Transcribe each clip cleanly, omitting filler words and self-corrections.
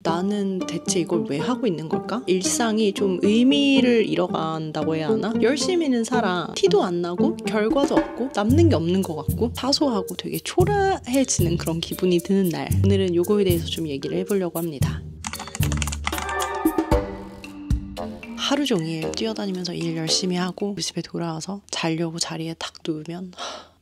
나는 대체 이걸 왜 하고 있는 걸까? 일상이 좀 의미를 잃어간다고 해야 하나? 열심히는 살아. 티도 안 나고 결과도 없고 남는 게 없는 것 같고 사소하고 되게 초라해지는 그런 기분이 드는 날. 오늘은 요거에 대해서 좀 얘기를 해보려고 합니다. 하루 종일 뛰어다니면서 일 열심히 하고 집에 돌아와서 자려고 자리에 탁 누우면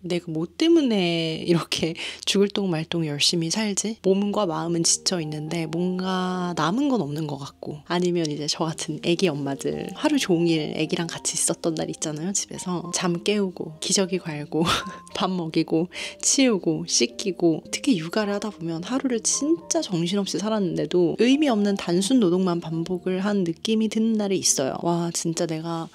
내가 뭐 때문에 이렇게 죽을 똥 말똥 열심히 살지? 몸과 마음은 지쳐 있는데 뭔가 남은 건 없는 것 같고, 아니면 이제 저 같은 애기 엄마들 하루 종일 애기랑 같이 있었던 날 있잖아요. 집에서 잠 깨우고 기저귀 갈고 밥 먹이고 치우고 씻기고, 특히 육아를 하다 보면 하루를 진짜 정신없이 살았는데도 의미 없는 단순 노동만 반복을 한 느낌이 드는 날이 있어요. 와, 진짜 내가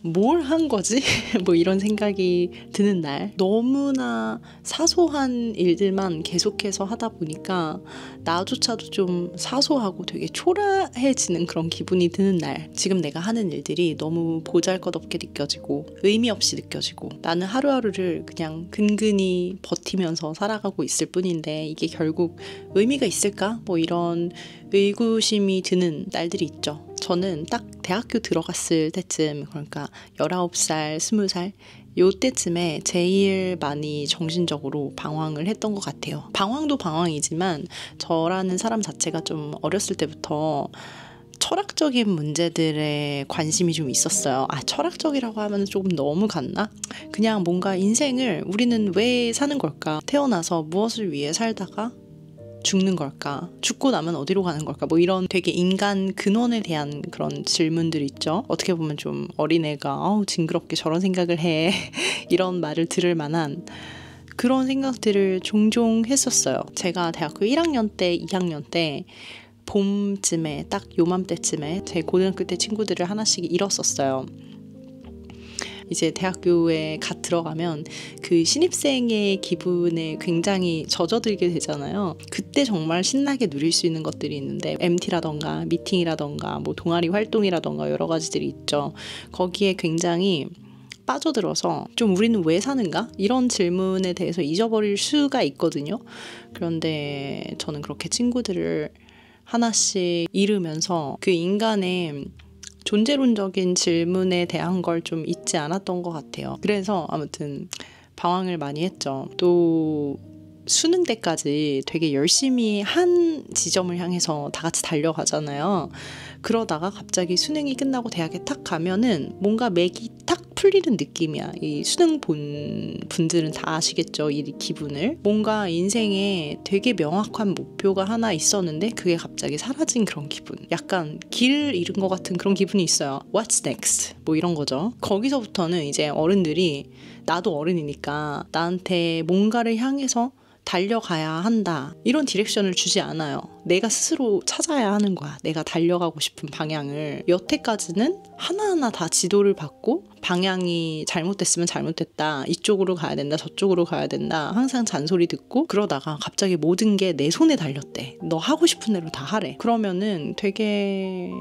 뭘 한 거지? 뭐 이런 생각이 드는 날. 너무나 사소한 일들만 계속해서 하다 보니까 나조차도 좀 사소하고 되게 초라해지는 그런 기분이 드는 날. 지금 내가 하는 일들이 너무 보잘것없게 느껴지고 의미 없이 느껴지고, 나는 하루하루를 그냥 근근히 버티면서 살아가고 있을 뿐인데 이게 결국 의미가 있을까? 뭐 이런 의구심이 드는 날들이 있죠. 저는 딱 대학교 들어갔을 때쯤, 그러니까 19살, 20살 요때쯤에 제일 많이 정신적으로 방황을 했던 것 같아요. 방황도 방황이지만 저라는 사람 자체가 좀 어렸을 때부터 철학적인 문제들에 관심이 좀 있었어요. 철학적이라고 하면 조금 너무 갔나? 그냥 뭔가 인생을 우리는 왜 사는 걸까? 태어나서 무엇을 위해 살다가 죽는 걸까? 죽고 나면 어디로 가는 걸까? 뭐 이런 되게 인간 근원에 대한 그런 질문들 있죠. 어떻게 보면 좀 어린애가 징그럽게 저런 생각을 해 이런 말을 들을 만한 그런 생각들을 종종 했었어요. 제가 대학교 1학년 때, 2학년 때 봄쯤에, 딱 요맘때쯤에 제 고등학교 때 친구들을 하나씩 잃었었어요. 이제 대학교에 갓 들어가면 그 신입생의 기분에 굉장히 젖어들게 되잖아요. 그때 정말 신나게 누릴 수 있는 것들이 있는데, MT라던가 미팅이라던가 뭐 동아리 활동이라던가 여러 가지들이 있죠. 거기에 굉장히 빠져들어서 좀 우리는 왜 사는가? 이런 질문에 대해서 잊어버릴 수가 있거든요. 그런데 저는 그렇게 친구들을 하나씩 잃으면서 그 인간의 존재론적인 질문에 대한 걸 좀 잊지 않았던 것 같아요. 그래서 아무튼 방황을 많이 했죠. 또 수능 때까지 되게 열심히 한 지점을 향해서 다 같이 달려가잖아요. 그러다가 갑자기 수능이 끝나고 대학에 탁 가면은 뭔가 맥이 탁 풀리는 느낌이야. 이 수능 본 분들은 다 아시겠죠, 이 기분을. 뭔가 인생에 되게 명확한 목표가 하나 있었는데 그게 갑자기 사라진 그런 기분. 약간 길 잃은 것 같은 그런 기분이 있어요. What's next? 뭐 이런 거죠. 거기서부터는 이제 어른들이, 나도 어른이니까 나한테 뭔가를 향해서 달려가야 한다, 이런 디렉션을 주지 않아요. 내가 스스로 찾아야 하는 거야. 내가 달려가고 싶은 방향을. 여태까지는 하나하나 다 지도를 받고, 방향이 잘못됐으면 잘못됐다, 이쪽으로 가야 된다, 저쪽으로 가야 된다, 항상 잔소리 듣고, 그러다가 갑자기 모든 게 내 손에 달렸대. 너 하고 싶은 대로 다 하래. 그러면은 되게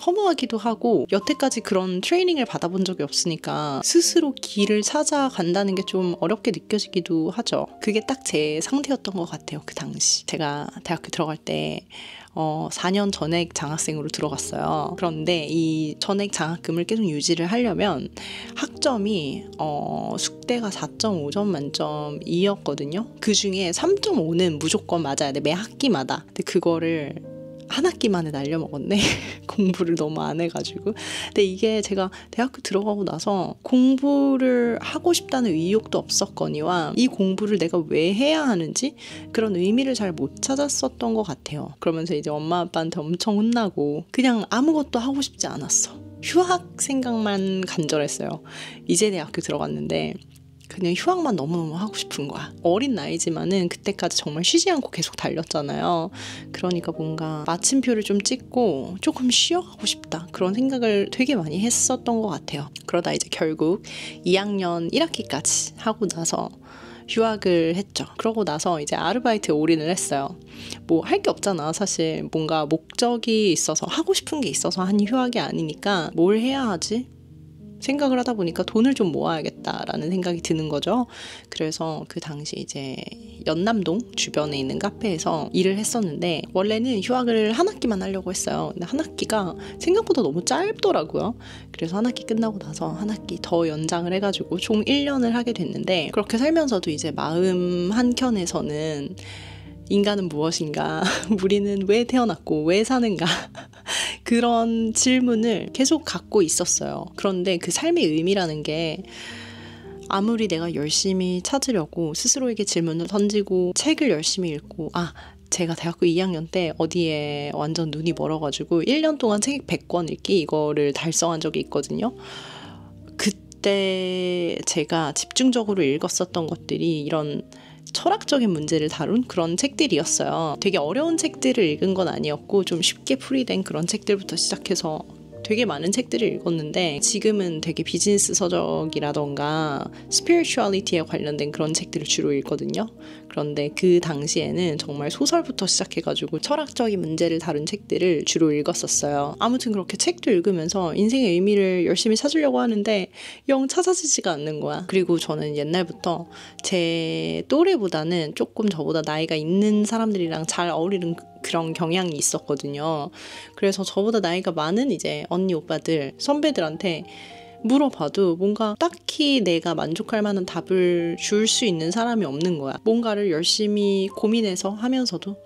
허무하기도 하고, 여태까지 그런 트레이닝을 받아본 적이 없으니까 스스로 길을 찾아간다는 게 좀 어렵게 느껴지기도 하죠. 그게 딱 제 상태였던 것 같아요. 그 당시 제가 대학교 들어갈 때 4년 전액 장학생으로 들어갔어요. 그런데 이 전액 장학금을 계속 유지를 하려면 학점이 숙대가 4.5점 만점이었거든요. 그 중에 3.5는 무조건 맞아야 돼, 매 학기마다. 근데 그거를 한 학기 만에 날려먹었네. 공부를 너무 안 해가지고. 근데 이게 제가 대학교 들어가고 나서 공부를 하고 싶다는 의욕도 없었거니와 이 공부를 내가 왜 해야 하는지 그런 의미를 잘 못 찾았었던 것 같아요. 그러면서 이제 엄마 아빠한테 엄청 혼나고 그냥 아무것도 하고 싶지 않았어. 휴학 생각만 간절했어요. 이제 대학교 들어갔는데 그냥 휴학만 너무너무 하고 싶은 거야. 어린 나이지만은 그때까지 정말 쉬지 않고 계속 달렸잖아요. 그러니까 뭔가 마침표를 좀 찍고 조금 쉬어가고 싶다, 그런 생각을 되게 많이 했었던 것 같아요. 그러다 이제 결국 2학년 1학기까지 하고 나서 휴학을 했죠. 그러고 나서 이제 아르바이트에 올인을 했어요. 뭐 할 게 없잖아, 사실. 뭔가 목적이 있어서, 하고 싶은 게 있어서 한 휴학이 아니니까 뭘 해야 하지? 생각을 하다 보니까 돈을 좀 모아야겠다라는 생각이 드는 거죠. 그래서 그 당시 이제 연남동 주변에 있는 카페에서 일을 했었는데 원래는 휴학을 한 학기만 하려고 했어요. 근데 한 학기가 생각보다 너무 짧더라고요. 그래서 한 학기 끝나고 나서 한 학기 더 연장을 해가지고 총 1년을 하게 됐는데 그렇게 살면서도 이제 마음 한켠에서는 인간은 무엇인가? 우리는 왜 태어났고 왜 사는가? 그런 질문을 계속 갖고 있었어요. 그런데 그 삶의 의미라는 게 아무리 내가 열심히 찾으려고 스스로에게 질문을 던지고 책을 열심히 읽고 제가 대학교 2학년 때 어디에 완전 눈이 멀어가지고 1년 동안 책 100권 읽기 이거를 달성한 적이 있거든요. 그때 제가 집중적으로 읽었었던 것들이 이런 철학적인 문제를 다룬 그런 책들이었어요. 되게 어려운 책들을 읽은 건 아니었고 좀 쉽게 풀이된 그런 책들부터 시작해서 되게 많은 책들을 읽었는데 지금은 되게 비즈니스 서적이라던가 스피리추얼리티에 관련된 그런 책들을 주로 읽거든요. 그런데 그 당시에는 정말 소설부터 시작해가지고 철학적인 문제를 다룬 책들을 주로 읽었었어요. 아무튼 그렇게 책도 읽으면서 인생의 의미를 열심히 찾으려고 하는데 영 찾아지지가 않는 거야. 그리고 저는 옛날부터 제 또래보다는 조금 저보다 나이가 있는 사람들이랑 잘 어울리는 그런 경향이 있었거든요. 그래서 저보다 나이가 많은 이제 언니 오빠들 선배들한테 물어봐도 뭔가 딱히 내가 만족할 만한 답을 줄 수 있는 사람이 없는 거야. 뭔가를 열심히 고민해서 하면서도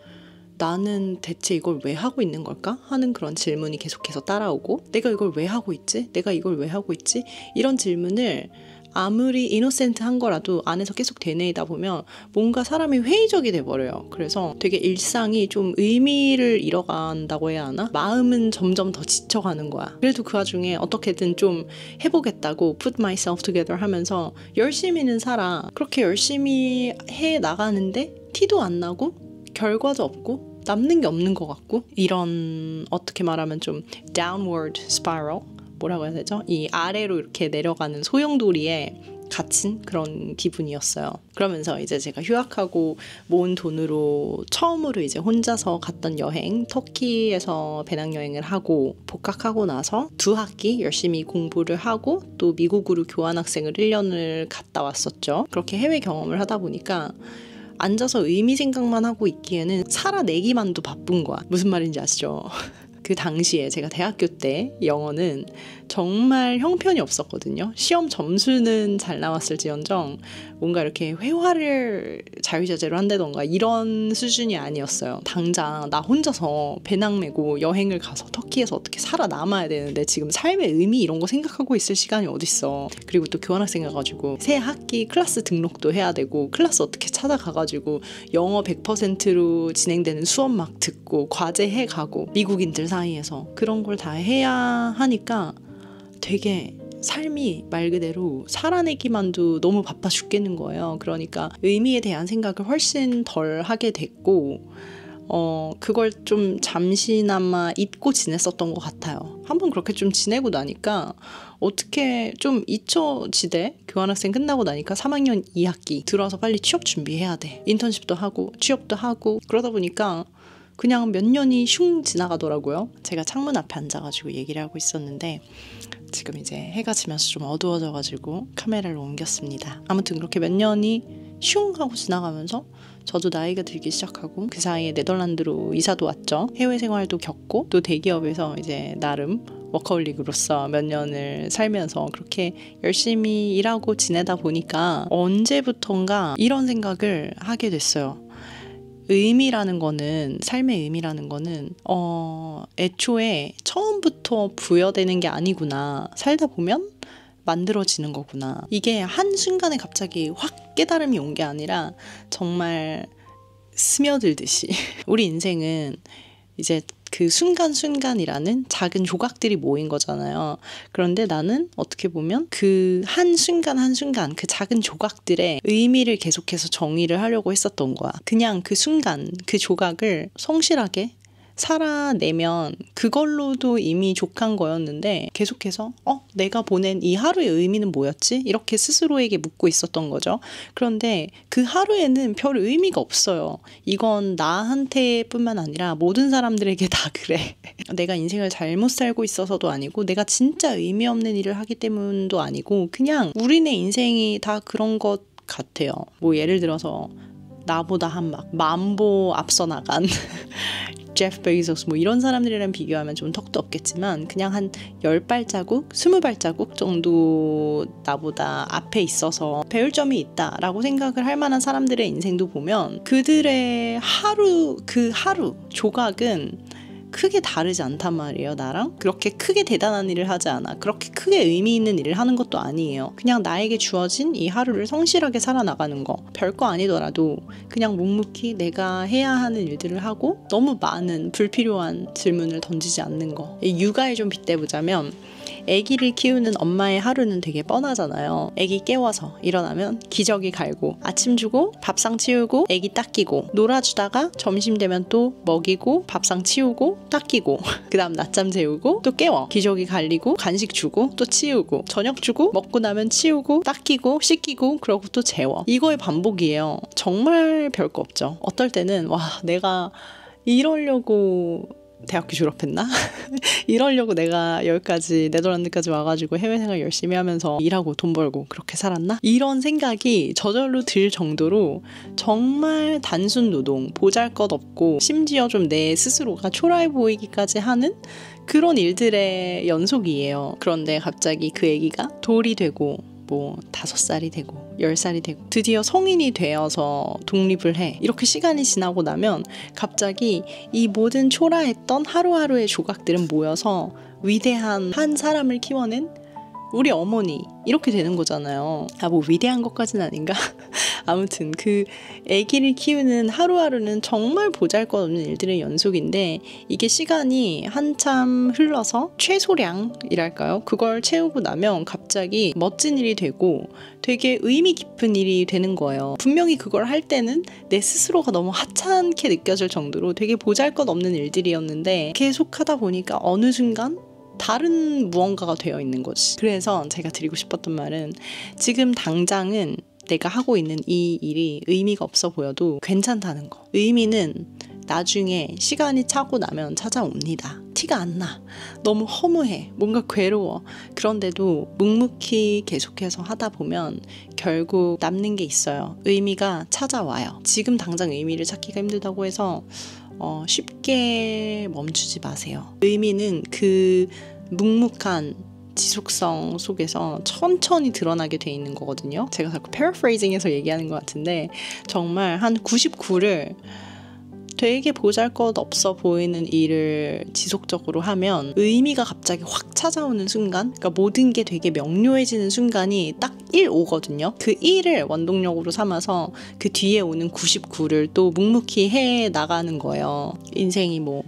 나는 대체 이걸 왜 하고 있는 걸까? 하는 그런 질문이 계속해서 따라오고 내가 이걸 왜 하고 있지? 내가 이걸 왜 하고 있지? 이런 질문을 아무리 이노센트한 거라도 안에서 계속 되뇌이다 보면 뭔가 사람이 회의적이 돼버려요. 그래서 되게 일상이 좀 의미를 잃어간다고 해야 하나? 마음은 점점 더 지쳐가는 거야. 그래도 그 와중에 어떻게든 좀 해보겠다고 put myself together 하면서 열심히는 살아. 그렇게 열심히 해 나가는데 티도 안 나고 결과도 없고 남는 게 없는 것 같고 이런 어떻게 말하면 좀 downward spiral? 뭐라고 해야 되죠? 이 아래로 이렇게 내려가는 소용돌이에 갇힌 그런 기분이었어요. 그러면서 이제 제가 휴학하고 모은 돈으로 처음으로 이제 혼자서 갔던 여행, 터키에서 배낭여행을 하고 복학하고 나서 2학기 열심히 공부를 하고 또 미국으로 교환학생을 1년을 갔다 왔었죠. 그렇게 해외 경험을 하다 보니까 앉아서 의미 생각만 하고 있기에는 살아내기만도 바쁜 거야. 무슨 말인지 아시죠? 그 당시에 제가 대학교 때 영어는 정말 형편이 없었거든요. 시험 점수는 잘 나왔을지언정 뭔가 이렇게 회화를 자유자재로 한다던가 이런 수준이 아니었어요. 당장 나 혼자서 배낭 메고 여행을 가서 터키에서 어떻게 살아남아야 되는데 지금 삶의 의미 이런 거 생각하고 있을 시간이 어딨어. 그리고 또 교환학생 가가지고 새 학기 클래스 등록도 해야 되고 클래스 어떻게 찾아가가지고 영어 100%로 진행되는 수업 막 듣고 과제 해가고 미국인들 사이에서 그런 걸 다 해야 하니까 되게 삶이 말 그대로 살아내기만도 너무 바빠 죽겠는 거예요. 그러니까 의미에 대한 생각을 훨씬 덜 하게 됐고 그걸 좀 잠시나마 잊고 지냈었던 것 같아요. 한번 그렇게 좀 지내고 나니까 어떻게 좀 잊혀지대? 교환학생 끝나고 나니까 3학년 2학기 들어와서 빨리 취업 준비해야 돼. 인턴십도 하고 취업도 하고 그러다 보니까 그냥 몇 년이 슝 지나가더라고요. 제가 창문 앞에 앉아가지고 얘기를 하고 있었는데 지금 이제 해가 지면서 좀 어두워져가지고 카메라를 옮겼습니다. 아무튼 그렇게 몇 년이 슝 하고 지나가면서 저도 나이가 들기 시작하고 그 사이에 네덜란드로 이사도 왔죠. 해외 생활도 겪고 또 대기업에서 이제 나름 워커홀릭으로서 몇 년을 살면서 그렇게 열심히 일하고 지내다 보니까 언제부턴가 이런 생각을 하게 됐어요. 의미라는 거는 삶의 의미라는 거는 애초에 처음부터 부여되는 게 아니구나. 살다 보면 만들어지는 거구나. 이게 한순간에 갑자기 확 깨달음이 온 게 아니라 정말 스며들듯이 우리 인생은 이제 그 순간순간이라는 작은 조각들이 모인 거잖아요. 그런데 나는 어떻게 보면 그 한순간 한순간 그 작은 조각들의 의미를 계속해서 정의를 하려고 했었던 거야. 그냥 그 순간 그 조각을 성실하게 살아내면 그걸로도 이미 족한 거였는데 계속해서 내가 보낸 이 하루의 의미는 뭐였지? 이렇게 스스로에게 묻고 있었던 거죠. 그런데 그 하루에는 별 의미가 없어요. 이건 나한테 뿐만 아니라 모든 사람들에게 다 그래. 내가 인생을 잘못 살고 있어서도 아니고 내가 진짜 의미 없는 일을 하기 때문도 아니고 그냥 우리네 인생이 다 그런 것 같아요. 뭐 예를 들어서 나보다 한 막 만보 앞서 나간 제프 베이조스 뭐 이런 사람들이랑 비교하면 좀 턱도 없겠지만 그냥 한 10발자국, 20발자국 정도 나보다 앞에 있어서 배울 점이 있다라고 생각을 할 만한 사람들의 인생도 보면 그들의 그 하루 조각은 크게 다르지 않단 말이에요. 나랑 그렇게 크게 대단한 일을 하지 않아. 그렇게 크게 의미 있는 일을 하는 것도 아니에요. 그냥 나에게 주어진 이 하루를 성실하게 살아나가는 거. 별거 아니더라도 그냥 묵묵히 내가 해야 하는 일들을 하고 너무 많은 불필요한 질문을 던지지 않는 거. 육아에 좀 빗대보자면 아기를 키우는 엄마의 하루는 되게 뻔하잖아요. 아기 깨워서 일어나면 기저귀 갈고 아침 주고 밥상 치우고 아기 닦이고 놀아주다가 점심 되면 또 먹이고 밥상 치우고 닦이고 그 다음 낮잠 재우고 또 깨워 기저귀 갈리고 간식 주고 또 치우고 저녁 주고 먹고 나면 치우고 닦이고 씻기고 그러고 또 재워. 이거의 반복이에요. 정말 별거 없죠. 어떨 때는 와 내가 이러려고 대학교 졸업했나? 이러려고 내가 여기까지 네덜란드까지 와가지고 해외생활 열심히 하면서 일하고 돈 벌고 그렇게 살았나? 이런 생각이 저절로 들 정도로 정말 단순 노동, 보잘것없고 심지어 좀 내 스스로가 초라해 보이기까지 하는 그런 일들의 연속이에요. 그런데 갑자기 그 애기가 돌이 되고 뭐 5살이 되고 10살이 되고 드디어 성인이 되어서 독립을 해. 이렇게 시간이 지나고 나면 갑자기 이 모든 초라했던 하루하루의 조각들은 모여서 위대한 한 사람을 키워낸 우리 어머니 이렇게 되는 거잖아요. 뭐 위대한 것까지는 아닌가? 아무튼 그 아기를 키우는 하루하루는 정말 보잘것없는 일들의 연속인데 이게 시간이 한참 흘러서 최소량이랄까요? 그걸 채우고 나면 갑자기 멋진 일이 되고 되게 의미 깊은 일이 되는 거예요. 분명히 그걸 할 때는 내 스스로가 너무 하찮게 느껴질 정도로 되게 보잘것없는 일들이었는데 계속 하다 보니까 어느 순간 다른 무언가가 되어 있는 거지. 그래서 제가 드리고 싶었던 말은 지금 당장은 내가 하고 있는 이 일이 의미가 없어 보여도 괜찮다는 거. 의미는 나중에 시간이 차고 나면 찾아옵니다. 티가 안 나. 너무 허무해. 뭔가 괴로워. 그런데도 묵묵히 계속해서 하다 보면 결국 남는 게 있어요. 의미가 찾아와요. 지금 당장 의미를 찾기가 힘들다고 해서 쉽게 멈추지 마세요. 의미는 그 묵묵한 지속성 속에서 천천히 드러나게 돼 있는 거거든요. 제가 자꾸 패러프레이징해서 얘기하는 것 같은데 정말 한 99를 되게 보잘것없어 보이는 일을 지속적으로 하면 의미가 갑자기 확 찾아오는 순간, 그러니까 모든 게 되게 명료해지는 순간이 딱 1 오거든요. 그 1을 원동력으로 삼아서 그 뒤에 오는 99를 또 묵묵히 해 나가는 거예요. 인생이 뭐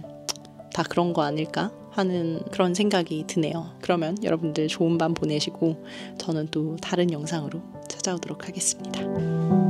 다 그런 거 아닐까 하는 그런 생각이 드네요. 그러면 여러분들 좋은 밤 보내시고 저는 또 다른 영상으로 찾아오도록 하겠습니다.